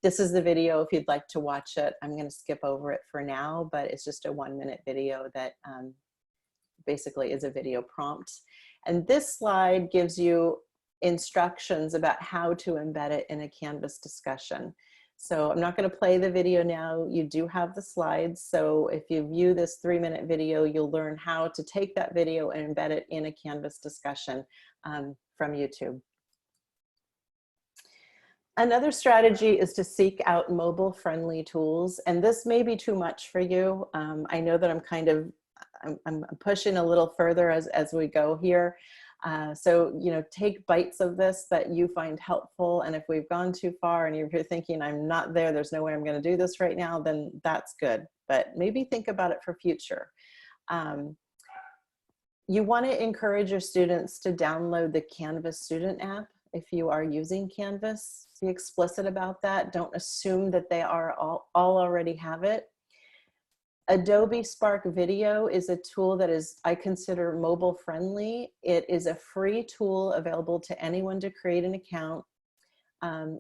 This is the video if you'd like to watch it. I'm going to skip over it for now, but it's just a 1-minute video that basically is a video prompt. And this slide gives you instructions about how to embed it in a Canvas discussion. So I'm not going to play the video now. You do have the slides. So if you view this 3-minute video, you'll learn how to take that video and embed it in a Canvas discussion from YouTube. Another strategy is to seek out mobile-friendly tools, and this may be too much for you. I know that I'm pushing a little further as we go here. So, take bites of this that you find helpful. And if we've gone too far and you're thinking, I'm not there, there's no way I'm going to do this right now, then that's good. But maybe think about it for future. You want to encourage your students to download the Canvas student app. If you are using Canvas, be explicit about that. Don't assume that they all already have it. Adobe Spark Video is a tool that I consider mobile friendly. It is a free tool available to anyone to create an account.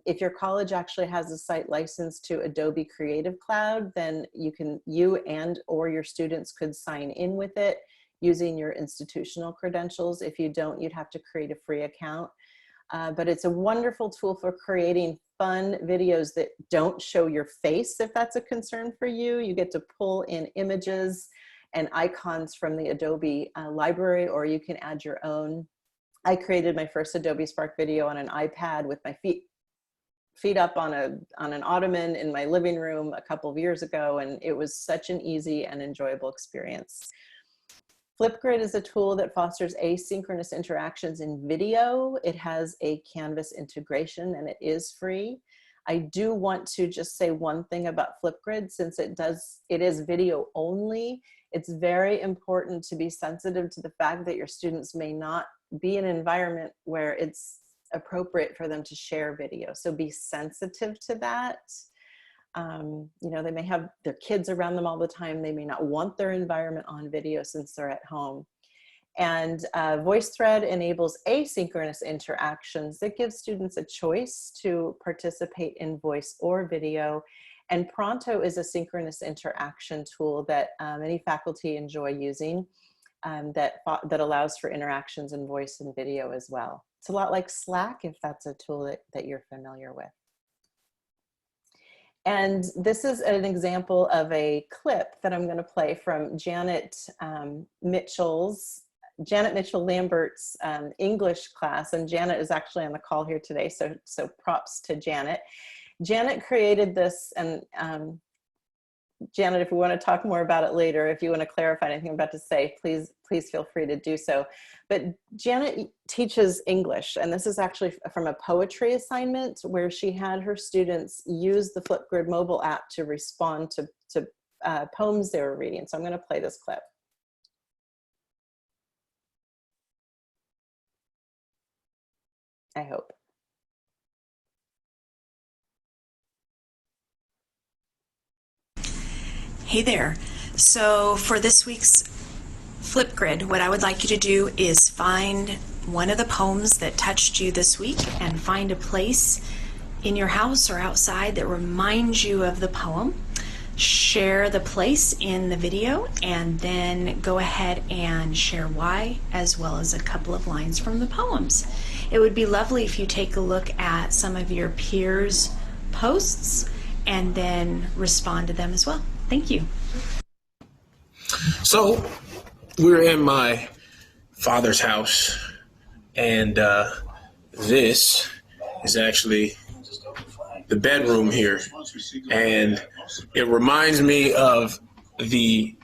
If your college actually has a site license to Adobe Creative Cloud, then you and/or your students could sign in with it using your institutional credentials. If you don't, you'd have to create a free account. But it's a wonderful tool for creating fun videos that don't show your face if that's a concern for you. You get to pull in images and icons from the Adobe library, or you can add your own. I created my first Adobe Spark video on an iPad with my feet up on an ottoman in my living room a couple of years ago, and it was such an easy and enjoyable experience. Flipgrid is a tool that fosters asynchronous interactions in video. It has a Canvas integration and it is free. I do want to just say one thing about Flipgrid, since it is video only. It's very important to be sensitive to the fact that your students may not be in an environment where it's appropriate for them to share video. So be sensitive to that. They may have their kids around them all the time. They may not want their environment on video since they're at home. And VoiceThread enables asynchronous interactions that gives students a choice to participate in voice or video. And Pronto is a synchronous interaction tool that many faculty enjoy using that allows for interactions in voice and video as well. It's a lot like Slack, if that's a tool that you're familiar with. And this is an example of a clip that I'm going to play from Janet Mitchell Lambert's English class. And Janet is actually on the call here today, so props to Janet. Janet created this, and Janet, if we want to talk more about it later, if you want to clarify anything I'm about to say, please feel free to do so. But Janet teaches English, and this is actually from a poetry assignment where she had her students use the Flipgrid mobile app to respond to poems they were reading. So I'm going to play this clip. I hope. Hey there. So for this week's Flipgrid, what I would like you to do is find one of the poems that touched you this week and find a place in your house or outside that reminds you of the poem. share the place in the video, and then go ahead and share why, as well as a couple of lines from the poems. It would be lovely if you take a look at some of your peers' posts and then respond to them as well. Thank you. So we're in my father's house, and this is actually the bedroom here, and it reminds me of the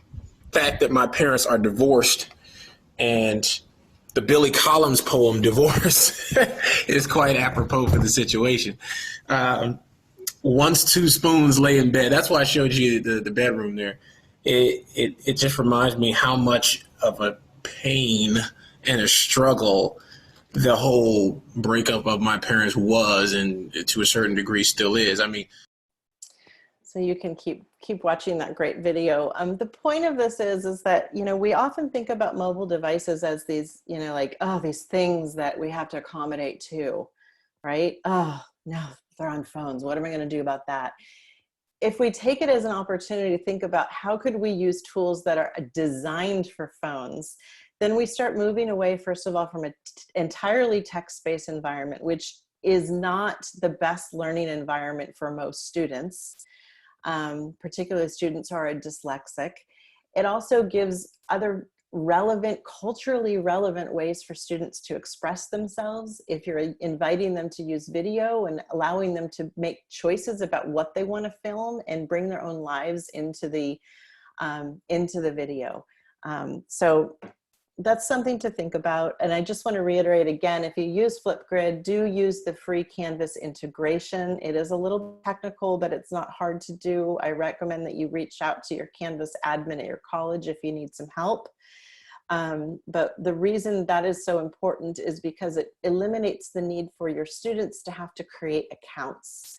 fact that my parents are divorced, and the Billy Collins poem "Divorce" is quite apropos for the situation. Once two spoons lay in bed. That's why I showed you the bedroom there. It just reminds me how much of a pain and a struggle the whole breakup of my parents was, and to a certain degree still is. I mean, so you can keep watching that great video. The point of this is that, you know, we often think about mobile devices as these, you know, like, oh, these things that we have to accommodate to, right? Oh, no, they're on phones. What am I going to do about that? If we take it as an opportunity to think about how could we use tools that are designed for phones, then we start moving away, first of all, from an entirely text-based environment, which is not the best learning environment for most students, particularly students who are dyslexic. It also gives other relevant, culturally relevant ways for students to express themselves. If you're inviting them to use video and allowing them to make choices about what they want to film and bring their own lives into the video. So that's something to think about. And I just want to reiterate again, if you use Flipgrid, do use the free Canvas integration. It is a little technical, but it's not hard to do. I recommend that you reach out to your Canvas admin at your college if you need some help. But the reason that is so important is because it eliminates the need for your students to have to create accounts.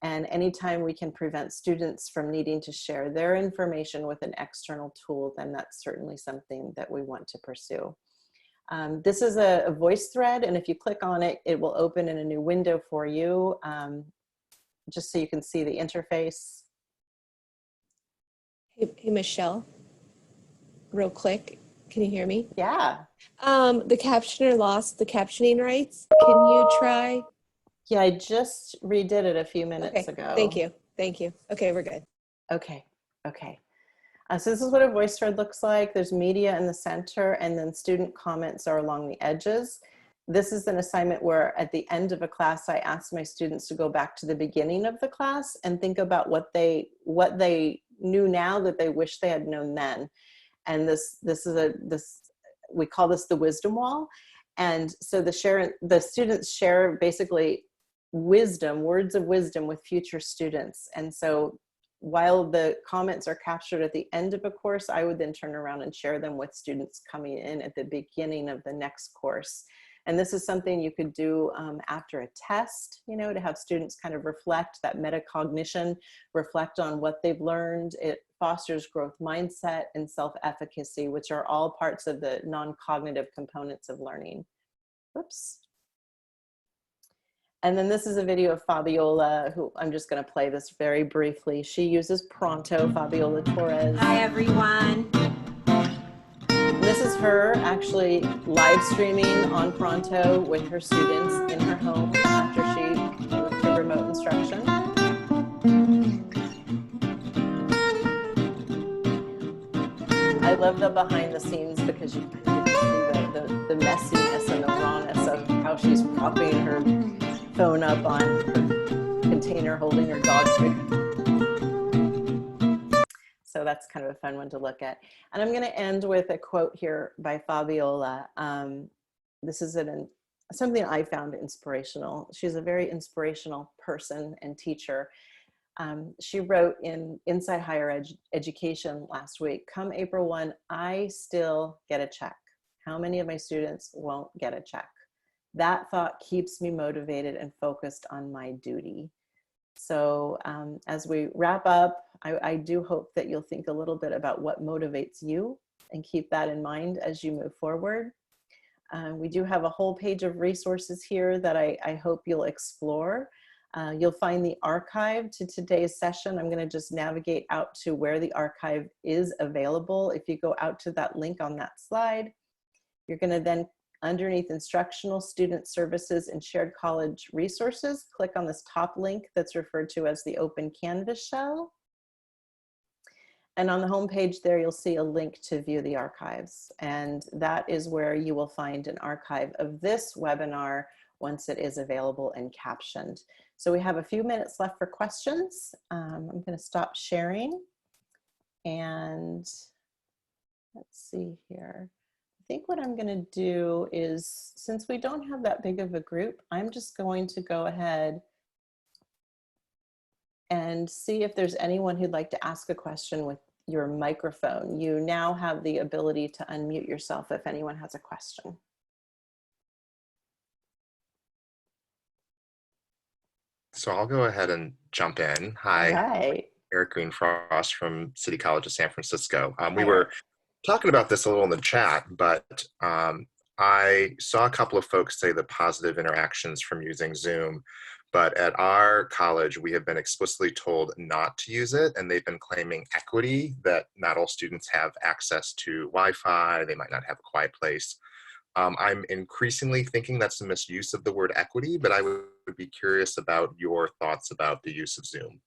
And anytime we can prevent students from needing to share their information with an external tool, then that's certainly something that we want to pursue. This is a voice thread, and if you click on it, it will open in a new window for you, just so you can see the interface. Hey, Michelle, real quick, can you hear me? Yeah. The captioner lost the captioning rights. Can you try? Yeah, I just redid it a few minutes Okay, ago. thank you. Thank you. Okay, we're good. Okay, okay. So this is what a voice thread looks like. There's media in the center, and then student comments are along the edges. This is an assignment where at the end of a class, I asked my students to go back to the beginning of the class and think about what they knew now that they wish they had known then. And we call this the wisdom wall. And so the students share basically wisdom, words of wisdom with future students. And so while the comments are captured at the end of a course, I would then turn around and share them with students coming in at the beginning of the next course. And this is something you could do after a test, you know, to have students kind of reflect that metacognition, reflect on what they've learned. It fosters growth mindset and self-efficacy, which are all parts of the non-cognitive components of learning. Oops. And then this is a video of Fabiola, who I'm just going to play this very briefly. She uses Pronto, Fabiola Torres. Hi, everyone. This is her actually live streaming on Pronto with her students in her home after she moved to remote instruction. I love the behind the scenes because you can see the messiness and the rawness of how she's propping her phone up on her container holding her dog food. So that's kind of a fun one to look at. And I'm going to end with a quote here by Fabiola. This is something I found inspirational. She's a very inspirational person and teacher. She wrote in Inside Higher Education last week, come April 1, I still get a check. How many of my students won't get a check? That thought keeps me motivated and focused on my duty. So as we wrap up, I do hope that you'll think a little bit about what motivates you and keep that in mind as you move forward. We do have a whole page of resources here that I hope you'll explore. You'll find the archive to today's session. I'm going to just navigate out to where the archive is available. If you go out to that link on that slide, you're going to then, underneath instructional student services and shared college resources, click on this top link that's referred to as the open Canvas shell. And on the home page there, you'll see a link to view the archives. And that is where you will find an archive of this webinar once it is available and captioned. So we have a few minutes left for questions. I'm going to stop sharing. And let's see here. I think what I'm going to do is, since we don't have that big of a group, I'm just going to go ahead and see if there's anyone who'd like to ask a question with your microphone. You now have the ability to unmute yourself if anyone has a question. So I'll go ahead and jump in. Hi, All right. Eric Greenfrost from City College of San Francisco. We were talking about this a little in the chat, but I saw a couple of folks say the positive interactions from using Zoom, but at our college, we have been explicitly told not to use it, and they've been claiming equity, that not all students have access to Wi-Fi, they might not have a quiet place. I'm increasingly thinking that's a misuse of the word equity, but I would be curious about your thoughts about the use of Zoom.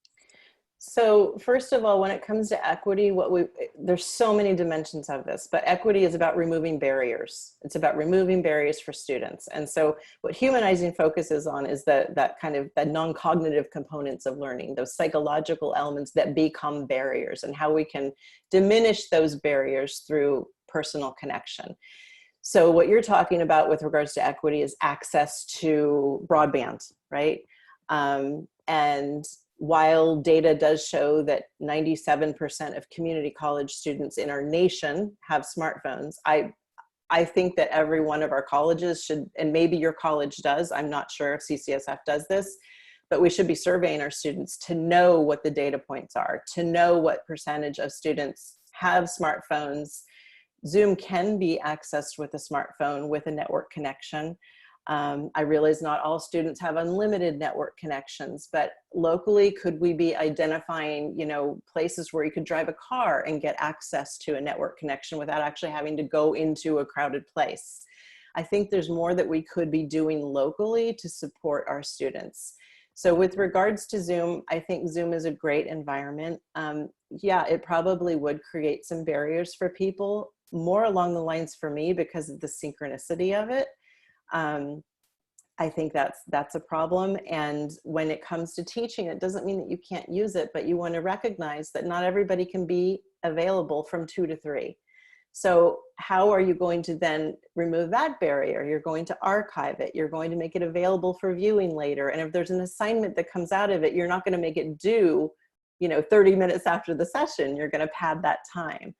So first of all, when it comes to equity, there's so many dimensions of this, but equity is about removing barriers. It's about removing barriers for students. And so what humanizing focuses on is that kind of the non-cognitive components of learning, those psychological elements that become barriers, and how we can diminish those barriers through personal connection. So what you're talking about with regards to equity is access to broadband, right? And while data does show that 97% of community college students in our nation have smartphones, I think that every one of our colleges should, and maybe your college does, I'm not sure if CCSF does this, but we should be surveying our students to know what the data points are, to know what percentage of students have smartphones. Zoom can be accessed with a smartphone with a network connection. I realize not all students have unlimited network connections, but locally, could we be identifying, places where you could drive a car and get access to a network connection without actually having to go into a crowded place? I think there's more that we could be doing locally to support our students. So with regards to Zoom, I think Zoom is a great environment. Yeah, it probably would create some barriers for people, more along the lines for me because of the synchronicity of it. I think that's a problem. And when it comes to teaching, it doesn't mean that you can't use it, but you want to recognize that not everybody can be available from 2 to 3. So how are you going to then remove that barrier? You're going to archive it. You're going to make it available for viewing later. And if there's an assignment that comes out of it, you're not going to make it due, 30 minutes after the session. You're going to pad that time.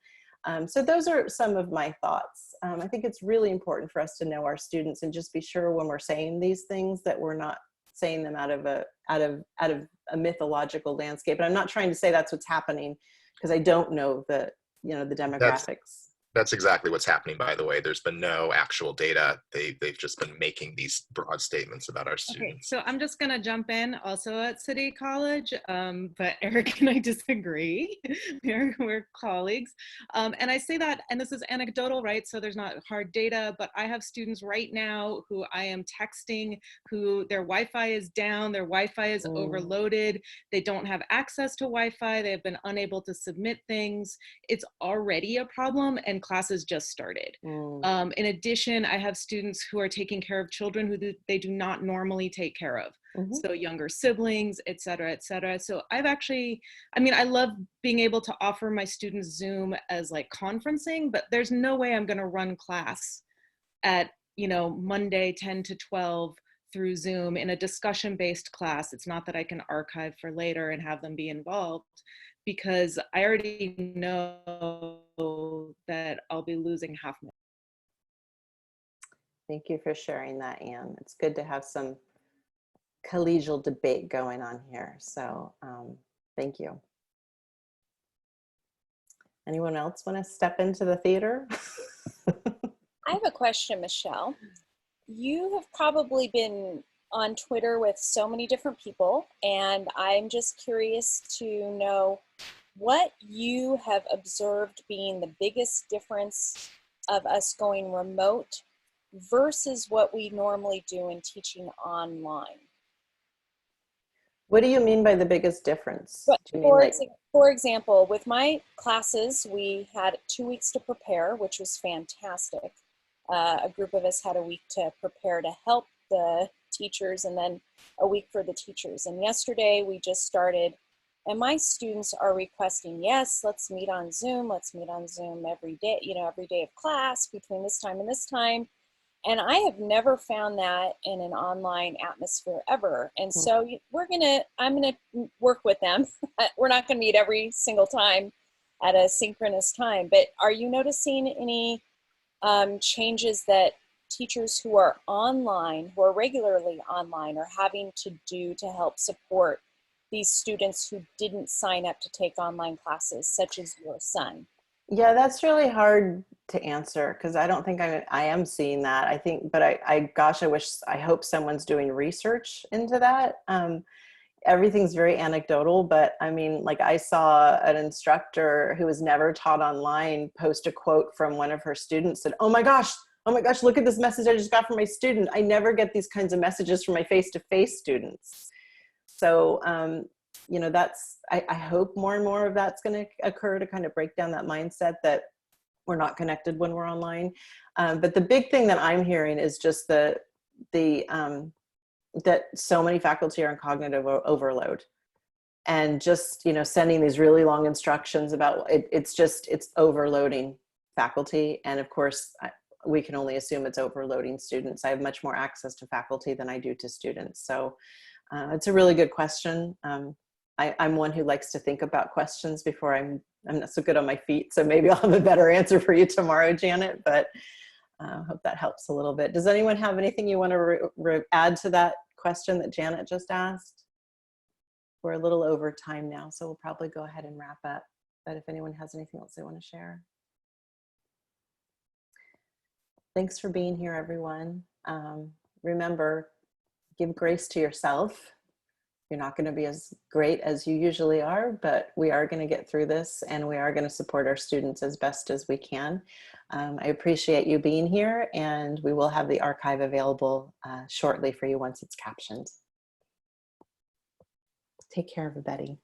So those are some of my thoughts. I think it's really important for us to know our students and just be sure when we're saying these things that we're not saying them out of a mythological landscape. And I'm not trying to say that's what's happening because I don't know the demographics. That's exactly what's happening, by the way. There's been no actual data. They've just been making these broad statements about our students. Okay, so I'm just going to jump in also at City College, but Eric and I disagree. We're colleagues. And I say that, and this is anecdotal, right? So there's not hard data, but I have students right now who I am texting who their Wi-Fi is down, their Wi-Fi is overloaded. They don't have access to Wi-Fi. They have been unable to submit things. It's already a problem, and classes just started. In addition, I have students who are taking care of children who they do not normally take care of. So younger siblings, et cetera, et cetera. So I love being able to offer my students Zoom as like conferencing, but there's no way I'm gonna run class at, Monday 10 to 12 through Zoom in a discussion-based class. It's not that I can archive for later and have them be involved, because I already know that I'll be losing half my. Thank you for sharing that, Anne. It's good to have some collegial debate going on here. So thank you. Anyone else want to step into the theater? I have a question, Michelle. You have probably been on Twitter with so many different people, and I'm just curious to know what you have observed being the biggest difference of us going remote versus what we normally do in teaching online. What do you mean by the biggest difference? But Do you mean like... for example, with my classes, we had 2 weeks to prepare, which was fantastic. A group of us had a week to prepare to help the teachers, and then a week for the teachers. And yesterday we just started, and my students are requesting, yes, let's meet on Zoom. Let's meet on Zoom every day, you know, every day of class between this time and this time. And I have never found that in an online atmosphere ever. And so I'm gonna work with them. We're not gonna meet every single time at a synchronous time, but are you noticing any changes that teachers who are online, who are regularly online, are having to do to help support these students who didn't sign up to take online classes, such as your son? Yeah, that's really hard to answer because I don't think I am seeing that. I think, but I hope someone's doing research into that. Everything's very anecdotal, but I mean, like I saw an instructor who was never taught online post a quote from one of her students and, oh my gosh, look at this message I just got from my student. I never get these kinds of messages from my face-to-face students. So, you know, I hope more and more of that's going to occur to kind of break down that mindset that we're not connected when we're online. But the big thing that I'm hearing is just that so many faculty are in cognitive overload, and just, you know, sending these really long instructions about it, it's overloading faculty. And of course, we can only assume it's overloading students. I have much more access to faculty than I do to students. So it's a really good question. I'm one who likes to think about questions before I'm not so good on my feet. So maybe I'll have a better answer for you tomorrow, Janet, but I hope that helps a little bit. Does anyone have anything you want to add to that question that Janet just asked? We're a little over time now, so we'll probably go ahead and wrap up. But if anyone has anything else they want to share. Thanks for being here, everyone. Remember, give grace to yourself. You're not going to be as great as you usually are, but we are going to get through this, and we are going to support our students as best as we can. I appreciate you being here, and we will have the archive available shortly for you once it's captioned. Take care, everybody.